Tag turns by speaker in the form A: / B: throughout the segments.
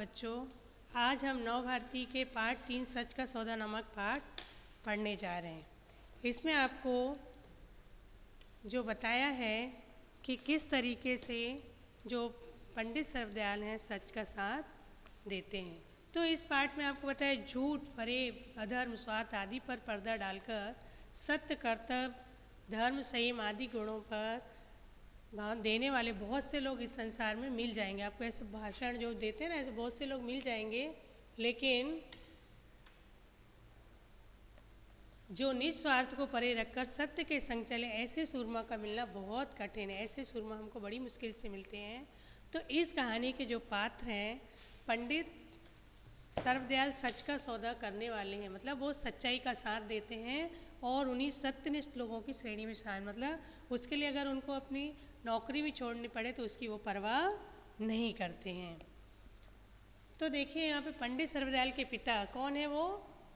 A: बच्चों, आज हम नव भारती के पाठ 3 सच का सौदा नामक पाठ पढ़ने जा रहे हैं। इसमें आपको जो बताया है कि किस तरीके से जो पंडित सर्वदयाल हैं सच का साथ देते हैं। तो इस पाठ में आपको बताया झूठ, फरेब, अधर्म, स्वार्थ आदि पर पर्दा डालकर सत्य, कर्तव्य, धर्म, संयम आदि गुणों पर ध्यान देने वाले बहुत से लोग इस संसार में मिल जाएंगे। आपको ऐसे भाषण जो देते हैं ना, ऐसे बहुत से लोग मिल जाएंगे, लेकिन जो निस्वार्थ को परे रखकर सत्य के संग चले, ऐसे सूरमा का मिलना बहुत कठिन है। ऐसे सूरमा हमको बड़ी मुश्किल से मिलते हैं। तो इस कहानी के जो पात्र हैं, पंडित सर्वदयाल सच का सौदा करने वाले हैं, मतलब वो सच्चाई का साथ देते हैं और उन्हीं सत्यनिष्ठ लोगों की श्रेणी में शामिल, मतलब उसके लिए अगर उनको अपनी नौकरी भी छोड़नी पड़े तो उसकी वो परवाह नहीं करते हैं। तो देखिए यहाँ पे पंडित सर्वदयाल के पिता कौन है? वो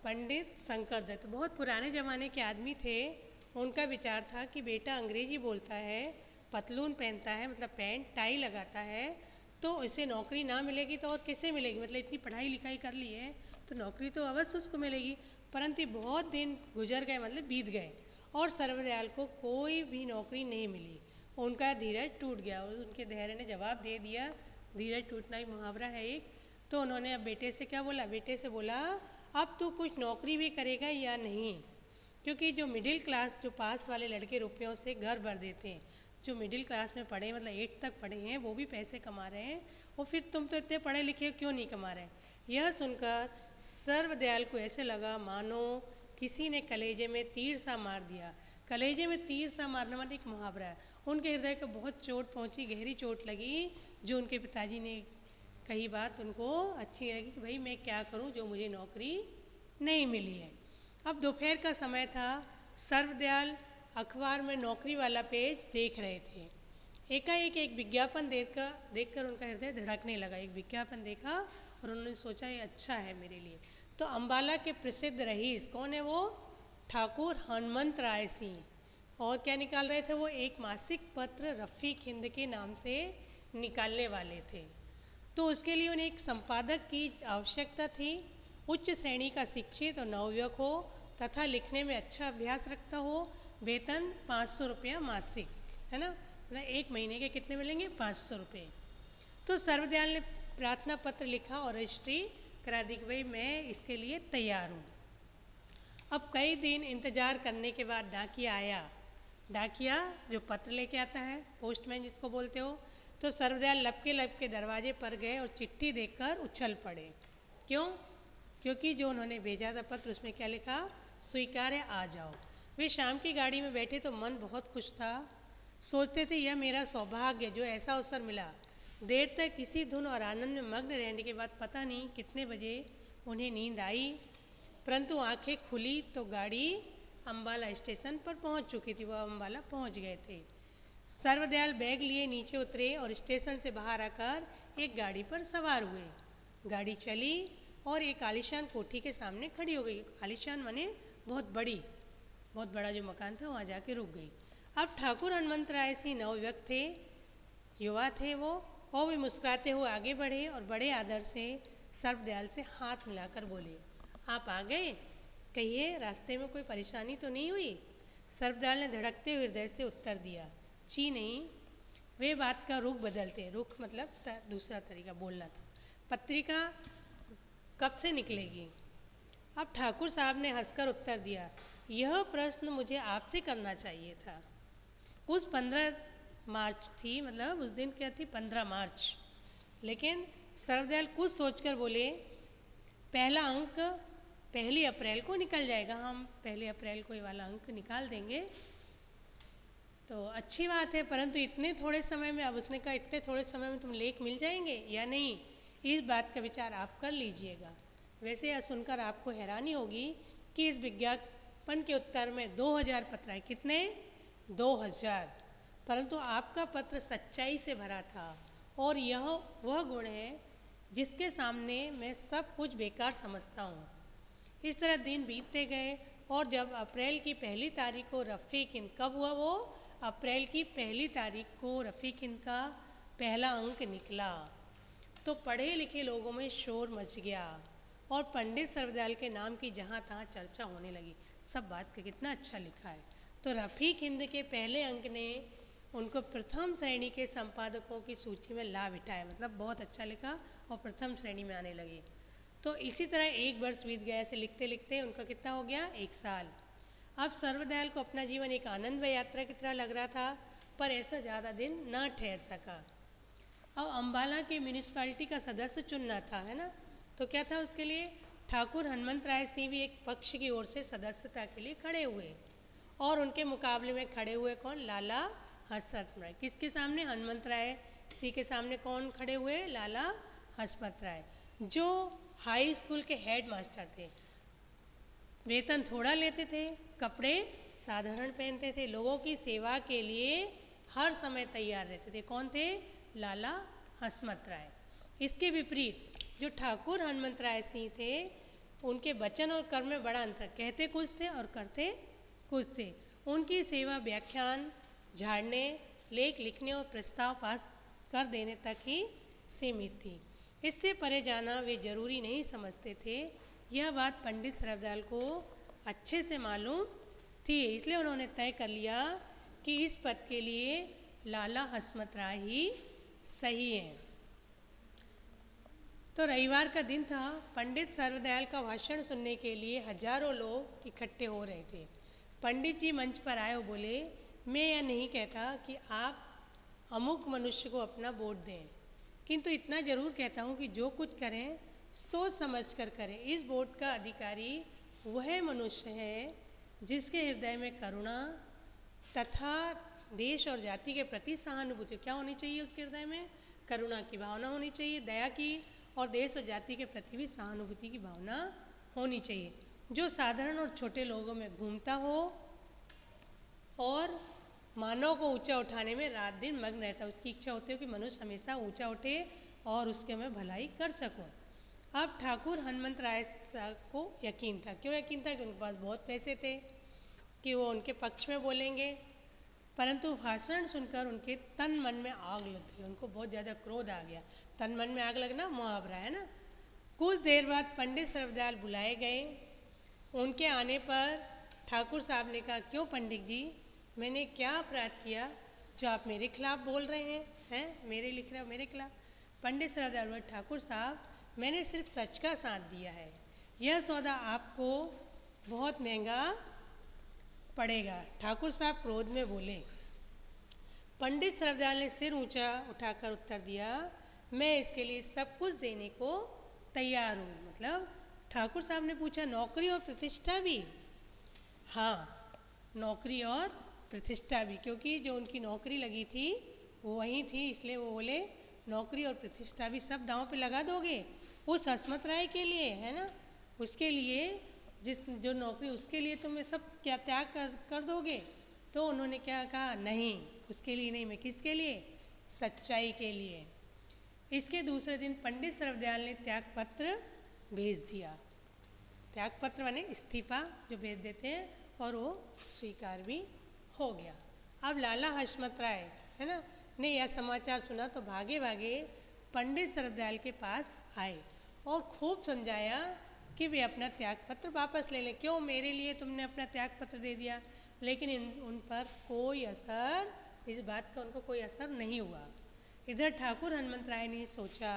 A: पंडित शंकरदत्त, बहुत पुराने ज़माने के आदमी थे। उनका विचार था कि बेटा अंग्रेजी बोलता है, पतलून पहनता है, मतलब पैंट टाई लगाता है, तो इसे नौकरी ना मिलेगी तो और किसे मिलेगी? मतलब इतनी पढ़ाई लिखाई कर ली है तो नौकरी तो अवश्य उसको मिलेगी। परंतु बहुत दिन गुजर गए, मतलब बीत गए, और सर्वदयाल को कोई भी नौकरी नहीं मिली। उनका धीरज टूट गया और उनके धैर्य ने जवाब दे दिया। धीरज टूटना एक मुहावरा है एक। तो उन्होंने अब बेटे से क्या बोला? बेटे से बोला अब तू कुछ नौकरी भी करेगा या नहीं? क्योंकि जो मिडिल क्लास, जो पास वाले लड़के रुपयों से घर भर देते हैं, जो मिडिल क्लास में पढ़े, मतलब 8 तक पढ़े हैं, वो भी पैसे कमा रहे हैं, और फिर तुम तो इतने पढ़े लिखे क्यों नहीं कमा रहे? यह सुनकर सर्वदयाल को ऐसे लगा मानो किसी ने कलेजे में तीर सा मार दिया। कलेजे में तीर सा मारना मतलब एक मुहावरा है। उनके हृदय को बहुत चोट पहुंची, गहरी चोट लगी। जो उनके पिताजी ने कही बात उनको अच्छी लगी कि भाई मैं क्या करूं, जो मुझे नौकरी नहीं मिली है। अब दोपहर का समय था। सर्वदयाल अखबार में नौकरी वाला पेज देख रहे थे। एकाएक एक विज्ञापन देखकर उनका हृदय धड़कने लगा। एक विज्ञापन देखा और उन्होंने सोचा ये अच्छा है मेरे लिए। तो अम्बाला के प्रसिद्ध रईस, कौन है वो? ठाकुर हनुमंत राय सिंह। और क्या निकाल रहे थे वो? एक मासिक पत्र रफ़ीक हिंद के नाम से निकालने वाले थे। तो उसके लिए उन्हें एक संपादक की आवश्यकता थी। उच्च श्रेणी का शिक्षित और नवयुवक हो तथा लिखने में अच्छा अभ्यास रखता हो। वेतन 500 रुपया मासिक, है ना? मतलब 1 महीने के कितने मिलेंगे? 500 रुपये। तो सर्वदयाल ने प्रार्थना पत्र लिखा और रजिस्ट्री करा दी कि भाई मैं इसके लिए तैयार हूँ। अब कई दिन इंतज़ार करने के बाद डाकिया आया। डाकिया जो पत्र लेके आता है, पोस्टमैन जिसको बोलते हो। तो सर्वदयाल लपके दरवाजे पर गए और चिट्ठी देखकर उछल पड़े। क्यों? क्योंकि जो उन्होंने भेजा था पत्र, उसमें क्या लिखा? स्वीकार है, आ जाओ। वे शाम की गाड़ी में बैठे तो मन बहुत खुश था। सोचते थे यह मेरा सौभाग्य जो ऐसा अवसर मिला। देर तक इसी धुन और आनंद में मग्न रहने के बाद पता नहीं कितने बजे उन्हें नींद आई, परंतु आंखें खुली तो गाड़ी अम्बाला स्टेशन पर पहुंच चुकी थी। वह अम्बाला पहुंच गए थे। सर्वदयाल बैग लिए नीचे उतरे और स्टेशन से बाहर आकर एक गाड़ी पर सवार हुए। गाड़ी चली और एक आलीशान कोठी के सामने खड़ी हो गई। आलीशान माने बहुत बड़ी, बहुत बड़ा जो मकान था, वहाँ जाके रुक गई। अब ठाकुर हनुमंत राय सिंह नवयुवक थे, युवा थे वो, और भी मुस्कुराते हुए आगे बढ़े और बड़े आदर से सर्वदयाल से हाथ मिलाकर बोले, आप आ गए? कहिए, रास्ते में कोई परेशानी तो नहीं हुई? सर्वदयाल ने धड़कते हुए हृदय से उत्तर दिया, जी नहीं। वे बात का रुख बदलते, रुख मतलब दूसरा तरीका बोलना था। पत्रिका कब से निकलेगी? अब ठाकुर साहब ने हंसकर उत्तर दिया, यह प्रश्न मुझे आपसे करना चाहिए था। उस 15 मार्च थी, मतलब उस दिन क्या थी? 15 मार्च। लेकिन सर्वदयाल कुछ सोचकर बोले, पहला अंक 1 अप्रैल को निकल जाएगा, हम 1 अप्रैल को ये वाला अंक निकाल देंगे तो अच्छी बात है। परंतु इतने थोड़े समय में, अब उसने कहा इतने थोड़े समय में तुम लेख मिल जाएंगे या नहीं, इस बात का विचार आप कर लीजिएगा। वैसे यह सुनकर आपको हैरानी होगी कि इस विज्ञापन के उत्तर में 2000 पत्र आए। कितने? 2000। परंतु आपका पत्र सच्चाई से भरा था और यह वह गुण है जिसके सामने मैं सब कुछ बेकार समझता हूँ। इस तरह दिन बीतते गए और जब अप्रैल की 1 तारीख को रफ़ीक हिंद, कब हुआ वो? अप्रैल की 1 तारीख को रफ़ीक हिंद का पहला अंक निकला। तो पढ़े लिखे लोगों में शोर मच गया और पंडित सर्वदयाल के नाम की जहाँ तहाँ चर्चा होने लगी। सब बात का कितना अच्छा लिखा है। तो रफ़ीक हिंद के पहले अंक ने उनको प्रथम श्रेणी के संपादकों की सूची में ला बिठाया, मतलब बहुत अच्छा लिखा और प्रथम श्रेणी में आने लगे। तो इसी तरह एक वर्ष बीत गया, ऐसे लिखते लिखते उनका कितना हो गया, 1 साल। अब सर्वदयाल को अपना जीवन एक आनंदमय यात्रा की तरह लग रहा था, पर ऐसा ज़्यादा दिन न ठहर सका। अब अम्बाला के म्यूनिसपैलिटी का सदस्य चुनना था, है ना। तो क्या था उसके लिए, ठाकुर हनुमंत राय सिंह भी एक पक्ष की ओर से सदस्यता के लिए खड़े हुए और उनके मुकाबले में खड़े हुए कौन, लाला हसरत राय। किसके सामने, हनुमंत राय सिंह के सामने कौन खड़े हुए, लाला हसरत राय, जो हाई स्कूल के हेड मास्टर थे। वेतन थोड़ा लेते थे, कपड़े साधारण पहनते थे, लोगों की सेवा के लिए हर समय तैयार रहते थे। कौन थे, लाला हसरत राय। इसके विपरीत जो ठाकुर हनुमंत राय सिंह थे, उनके वचन और कर्म में बड़ा अंतर, कहते कुछ थे और करते कुछ थे। उनकी सेवा व्याख्यान झाड़ने, लेख लिखने और प्रस्ताव पास कर देने तक ही सीमित थी। इससे परे जाना वे जरूरी नहीं समझते थे। यह बात पंडित सर्वदयाल को अच्छे से मालूम थी, इसलिए उन्होंने तय कर लिया कि इस पद के लिए लाला हसरत राय ही सही है। तो रविवार का दिन था। पंडित सर्वदयाल का भाषण सुनने के लिए हजारों लोग इकट्ठे हो रहे थे। पंडित जी मंच पर आए और बोले, मैं यह नहीं कहता कि आप अमुक मनुष्य को अपना वोट दें, किंतु इतना जरूर कहता हूँ कि जो कुछ करें सोच समझ कर करें। इस वोट का अधिकारी वह मनुष्य है जिसके हृदय में करुणा तथा देश और जाति के प्रति सहानुभूति, क्या होनी चाहिए उसके हृदय में, करुणा की भावना होनी चाहिए, दया की और देश और जाति के प्रति भी सहानुभूति की भावना होनी चाहिए, जो साधारण और छोटे लोगों में घूमता हो और मानव को ऊंचा उठाने में रात दिन मग्न रहता है। उसकी इच्छा होती है कि मनुष्य हमेशा ऊंचा उठे और उसके मैं भलाई कर सकूं। अब ठाकुर हनुमंत राय को यकीन था। क्यों यकीन था, कि उनके पास बहुत पैसे थे कि वो उनके पक्ष में बोलेंगे। परंतु भाषण सुनकर उनके तन मन में आग लग गई, उनको बहुत ज़्यादा क्रोध आ गया। तन मन में आग लगना मुहावरा है ना। कुछ देर बाद पंडित सर्वदयाल बुलाए गए। उनके आने पर ठाकुर साहब ने कहा, क्यों पंडित जी, मैंने क्या अपराध किया जो आप मेरे खिलाफ बोल रहे हैं, मेरे लिख रहे हो मेरे खिलाफ। पंडित सर्वदयाल बोले, ठाकुर साहब मैंने सिर्फ सच का साथ दिया है, यह सौदा आपको बहुत महंगा पड़ेगा। ठाकुर साहब क्रोध में बोले। पंडित सर्वदयाल ने सिर ऊंचा उठाकर उत्तर दिया, मैं इसके लिए सब कुछ देने को तैयार हूँ। मतलब ठाकुर साहब ने पूछा, नौकरी और प्रतिष्ठा भी? हाँ, नौकरी और प्रतिष्ठा भी, क्योंकि जो उनकी नौकरी लगी थी वो वहीं थी, इसलिए वो बोले नौकरी और प्रतिष्ठा भी सब दांव पे लगा दोगे उस हसरत राय के लिए, है ना, उसके लिए, जिस जो नौकरी उसके लिए तुम्हें सब क्या त्याग कर दोगे। तो उन्होंने क्या कहा, नहीं उसके लिए नहीं, मैं किसके लिए, सच्चाई के लिए। इसके दूसरे दिन पंडित सर्वदयाल ने त्याग पत्र भेज दिया। त्याग पत्र माने इस्तीफा जो भेज देते हैं, और वो स्वीकार भी हो गया। अब लाला हसरत राय, है ना, ने यह समाचार सुना तो भागे भागे पंडित सर्वदयाल के पास आए और खूब समझाया कि वे अपना त्याग पत्र वापस ले लें। क्यों, मेरे लिए तुमने अपना त्याग पत्र दे दिया। लेकिन उन पर कोई असर, इस बात का उनको कोई असर नहीं हुआ। इधर ठाकुर हनुमंत राय ने सोचा,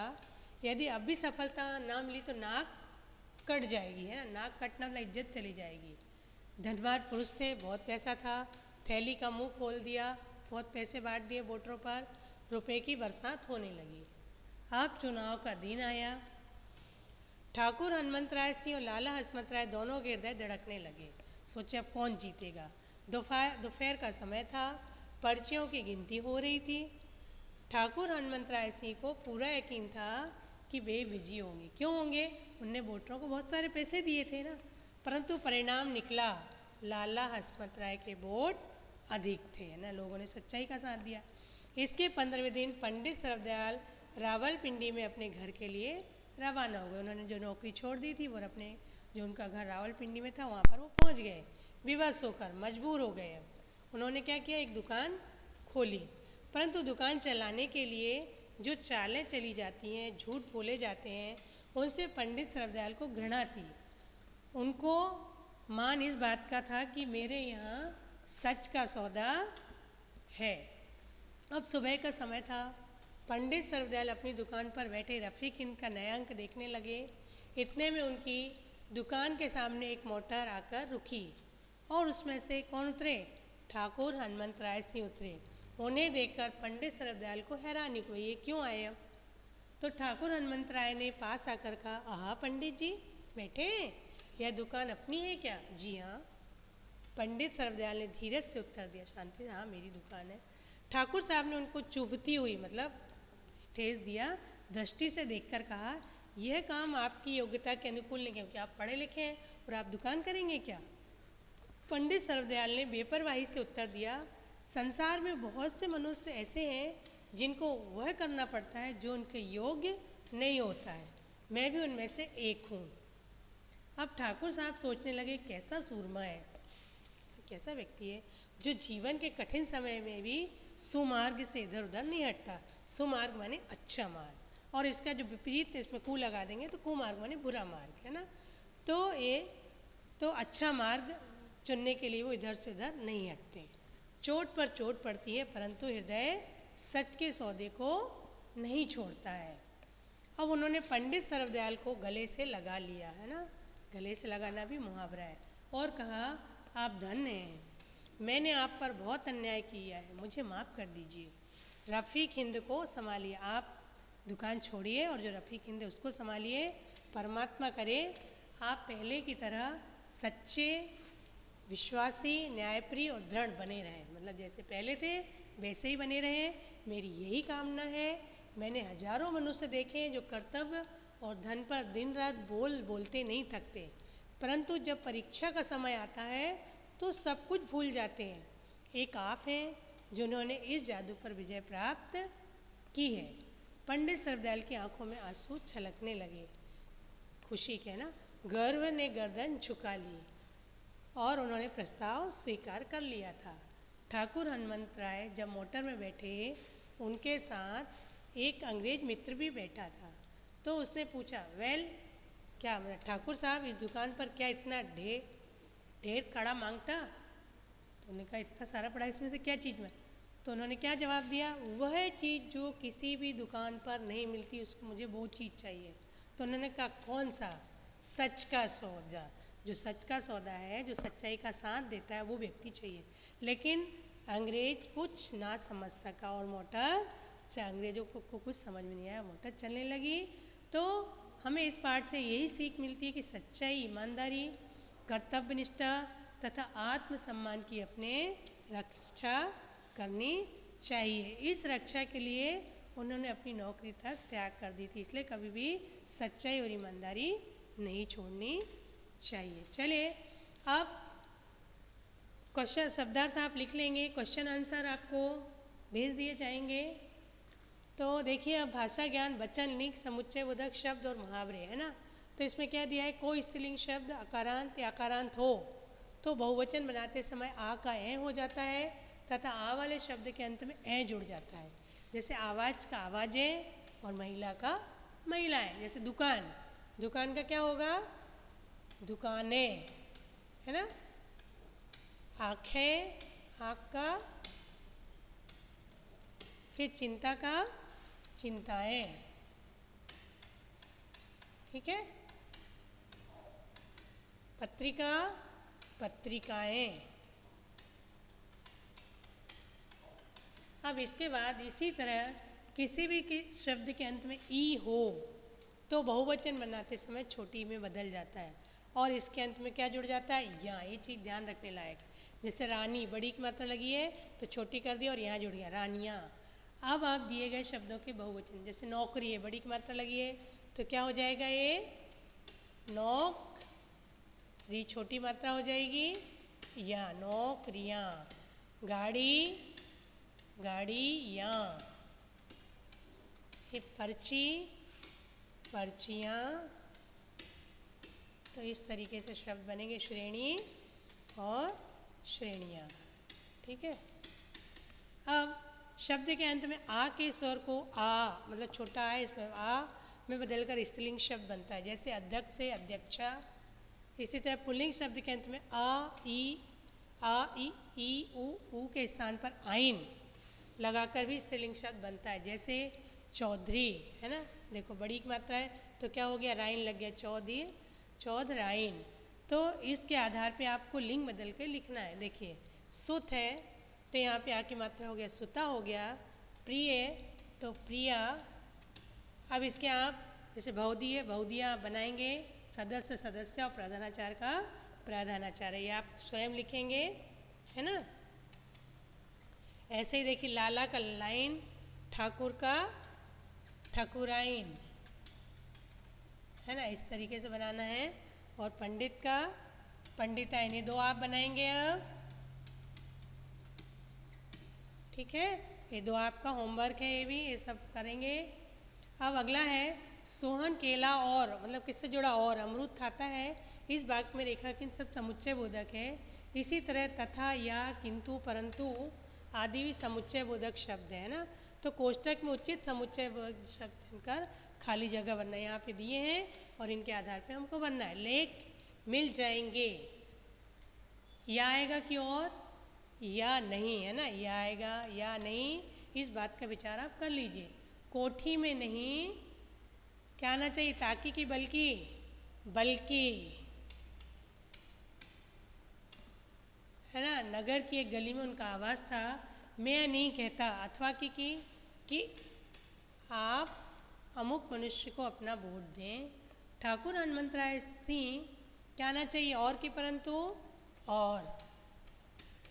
A: यदि अब भी सफलता ना मिली तो नाक कट जाएगी, है ना, नाक कटना मतलब इज्जत चली जाएगी। धनवान पुरुष थे, बहुत पैसा था, थैली का मुंह खोल दिया, बहुत पैसे बांट दिए वोटरों पर, रुपए की बरसात होने लगी। अब चुनाव का दिन आया। ठाकुर हनुमंत राय सिंह और लाला हसरत राय दोनों के हृदय धड़कने लगे। सोचे अब कौन जीतेगा। दोपहर का समय था, पर्चियों की गिनती हो रही थी। ठाकुर हनुमंत राय सिंह को पूरा यकीन था कि वे विजयी होंगे। क्यों होंगे, उनने वोटरों को बहुत सारे पैसे दिए थे ना। परंतु परिणाम निकला, लाला हसरत राय के वोट अधिक थे, है ना, लोगों ने सच्चाई का साथ दिया। इसके 15वें दिन पंडित सर्वदयाल रावलपिंडी में अपने घर के लिए रवाना हो गए। उन्होंने जो नौकरी छोड़ दी थी और अपने जो उनका घर रावलपिंडी में था वहाँ पर वो पहुँच गए। विवश होकर मजबूर हो गए। अब उन्होंने क्या किया, एक दुकान खोली, परंतु दुकान चलाने के लिए जो चालें चली जाती हैं, झूठ बोले जाते हैं, उनसे पंडित सरवदयाल को घृणा थी। उनको मान इस बात का था कि मेरे यहाँ सच का सौदा है। अब सुबह का समय था। पंडित सरवदयाल अपनी दुकान पर बैठे रफ़ीक हिंद का नया अंक देखने लगे। इतने में उनकी दुकान के सामने एक मोटर आकर रुकी और उसमें से कौन उतरे? ठाकुर हनुमंत राय सिंह उतरे। उन्हें देखकर पंडित सरवदयाल को हैरानी हुई, ये क्यों आए अब? तो ठाकुर हनुमंत राय ने पास आकर कहा, आहा पंडित जी बैठे हैं, यह दुकान अपनी है क्या? जी हाँ। पंडित सरवदयाल ने धीरज से उत्तर दिया, शांति से, हाँ मेरी दुकान है। ठाकुर साहब ने उनको चुभती हुई मतलब ठेस दिया दृष्टि से देखकर कहा, यह काम आपकी योग्यता के अनुकूल नहीं, क्योंकि आप पढ़े लिखे हैं और आप दुकान करेंगे क्या? पंडित सरवदयाल ने बेपरवाही से उत्तर दिया, संसार में बहुत से मनुष्य ऐसे हैं जिनको वह करना पड़ता है जो उनके योग्य नहीं होता है, मैं भी उनमें से एक हूँ। अब ठाकुर साहब सोचने लगे, कैसा सूरमा है, कैसा व्यक्ति है जो जीवन के कठिन समय में भी सुमार्ग से इधर उधर नहीं हटता। सुमार्ग माने अच्छा मार्ग, और इसका जो विपरीत इसमें कु लगा देंगे तो कुमार्ग माने बुरा मार्ग, है ना। तो ये तो अच्छा मार्ग चुनने के लिए वो इधर से उधर नहीं हटते। चोट पर चोट पड़ती है परंतु हृदय सच के सौदे को नहीं छोड़ता है। अब उन्होंने पंडित सरवदयाल को गले से लगा लिया, है ना, गले से लगाना भी मुहावरा है, और कहा, आप धन्य हैं, मैंने आप पर बहुत अन्याय किया है, मुझे माफ़ कर दीजिए। रफ़ीक हिंद को संभालिए, आप दुकान छोड़िए और जो रफ़ीक हिंद है उसको संभालिए। परमात्मा करे आप पहले की तरह सच्चे, विश्वासी, न्यायप्रिय और दृढ़ बने रहें, मतलब जैसे पहले थे वैसे ही बने रहें, मेरी यही कामना है। मैंने हजारों मनुष्य देखे हैं जो कर्तव्य और धन पर दिन रात बोलते नहीं थकते, परंतु जब परीक्षा का समय आता है तो सब कुछ भूल जाते हैं। एक आप हैं जिन्होंने इस जादू पर विजय प्राप्त की है। पंडित सरवदयाल की आंखों में आंसू छलकने लगे, खुशी के ना। गर्व ने गर्दन झुका ली और उन्होंने प्रस्ताव स्वीकार कर लिया था। ठाकुर हनुमंत राय जब मोटर में बैठे, उनके साथ एक अंग्रेज मित्र भी बैठा था। तो उसने पूछा, वेल क्या ठाकुर साहब इस दुकान पर क्या इतना ढेर कड़ा मांगता? तो उन्होंने कहा, इतना सारा पड़ा, इसमें से क्या चीज़ में? तो उन्होंने क्या जवाब दिया, वह चीज़ जो किसी भी दुकान पर नहीं मिलती, उसको मुझे वो चीज़ चाहिए। तो उन्होंने कहा, कौन सा? सच का सौदा। जो सच का सौदा है, जो सच्चाई का साथ देता है, वो व्यक्ति चाहिए। लेकिन अंग्रेज कुछ ना समझ सका और मोटर, अंग्रेजों को कुछ समझ में नहीं आया, मोटर चलने लगी। तो हमें इस पाठ से यही सीख मिलती है कि सच्चाई, ईमानदारी, कर्तव्यनिष्ठा तथा आत्मसम्मान की अपने रक्षा करनी चाहिए। इस रक्षा के लिए उन्होंने अपनी नौकरी तक त्याग कर दी थी, इसलिए कभी भी सच्चाई और ईमानदारी नहीं छोड़नी चाहिए। चलिए अब क्वेश्चन शब्दार्थ आप लिख लेंगे, क्वेश्चन आंसर आपको भेज दिए जाएंगे। तो देखिए, अब भाषा ज्ञान, वचन, लिंग, समुच्चय बोधक शब्द और मुहावरे, है ना। तो इसमें क्या दिया है, कोई स्त्रीलिंग शब्द अकारांत या अकारांत हो तो बहुवचन बनाते समय आ का ए हो जाता है तथा आ वाले शब्द के अंत में ए जुड़ जाता है। जैसे आवाज़ का आवाज़ें और महिला का महिलाएं। जैसे दुकान, दुकान का क्या होगा, दुकानें, है ना। आँखें, आँख का, फिर चिंता का चिंताएं, ठीक है। पत्रिका, पत्रिकाएं। अब इसके बाद इसी तरह किसी भी शब्द के अंत में ई हो तो बहुवचन बनाते समय छोटी में बदल जाता है और इसके अंत में क्या जुड़ जाता है, या। ये चीज़ ध्यान रखने लायक। जैसे रानी, बड़ी की मात्रा लगी है तो छोटी कर दी और यहाँ जुड़ गया रानियाँ। अब आप दिए गए शब्दों के बहुवचन, जैसे नौकरी है, बड़ी की मात्रा लगी है तो क्या हो जाएगा, ये नौकरी, छोटी मात्रा हो जाएगी या, नौकरियाँ। गाड़ी, गाड़ियाँ। ये पर्ची, पर्चियाँ। तो इस तरीके से शब्द बनेंगे, श्रेणी और श्रेणियाँ, ठीक है। अब शब्द के अंत में आ के स्वर को आ मतलब छोटा आ इसमें आ में बदलकर स्त्रीलिंग शब्द बनता है, जैसे अध्यक्ष से अध्यक्षा। इसी तरह पुल्लिंग शब्द के अंत में आ ई ऊ के स्थान पर आइन लगाकर भी स्त्रीलिंग शब्द बनता है, जैसे चौधरी है ना। देखो बड़ी मात्रा है तो क्या हो गया, राइन लग गया, चौधराइन। तो इसके आधार पे आपको लिंग बदल के लिखना है। देखिए सुत है तो यहाँ पे आ की मात्रा हो गया सुता हो गया, प्रिय तो प्रिया। अब इसके आप जैसे बहुधी है, बहुधिया बनाएंगे, सदस्य सदस्य और प्रधानाचार्य का प्रधानाचार्य, ये आप स्वयं लिखेंगे है ना। ऐसे ही देखिए लाला का लाइन, ठाकुर का ठाकुराइन है ना, इस तरीके से बनाना है। और पंडित का पंडिताइन, ये दो आप बनाएंगे अब, ठीक है। ये दो आपका होमवर्क है, ये भी ये सब करेंगे। अब अगला है सोहन केला और मतलब किससे जुड़ा, और अमरूद खाता है। इस वाक्य में रेखा किन सब समुच्चय बोधक है। इसी तरह तथा या किंतु परंतु आदि भी समुच्चय बोधक शब्द है ना। तो कोष्टक में उचित समुच्चय बोधक शब्द चुनकर खाली जगह बनना है, यहाँ पे दिए हैं और इनके आधार पे हमको बनना है। लेख मिल जाएंगे, या आएगा कि और या नहीं है ना, या आएगा या नहीं, इस बात का विचार आप कर लीजिए। कोठी में नहीं, क्या आना चाहिए, ताकि की बल्कि, बल्कि है ना। नगर की एक गली में उनका आवास था, मैं नहीं कहता अथवा कि आप अमुक मनुष्य को अपना वोट दें। ठाकुर हनुमंत राय सिंह, क्या आना चाहिए, और कि परंतु, और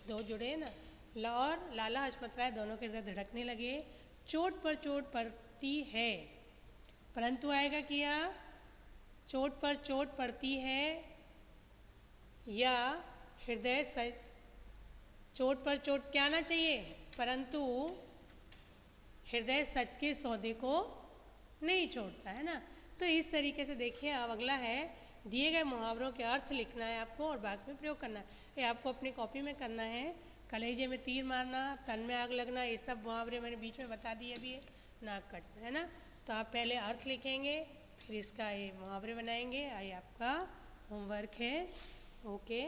A: दो जुड़े ना, और लाला हसमत राय दोनों के हृदय धड़कने लगे। चोट पर चोट पड़ती है, परंतु आएगा किया, चोट पर चोट पड़ती है या हृदय सच, चोट पर चोट क्या आना चाहिए, परंतु हृदय सच के सौदे को नहीं छोड़ता है ना। तो इस तरीके से देखिए। अब अगला है दिए गए मुहावरों के अर्थ लिखना है आपको और वाक्य में प्रयोग करना है। ये आपको अपनी कॉपी में करना है। कलेजे में तीर मारना, तन में आग लगना, ये सब मुहावरे मैंने बीच में बता दिए अभी, नाक कटना है ना। तो आप पहले अर्थ लिखेंगे, फिर इसका ये मुहावरे बनाएंगे। ये आपका होमवर्क है। ओके।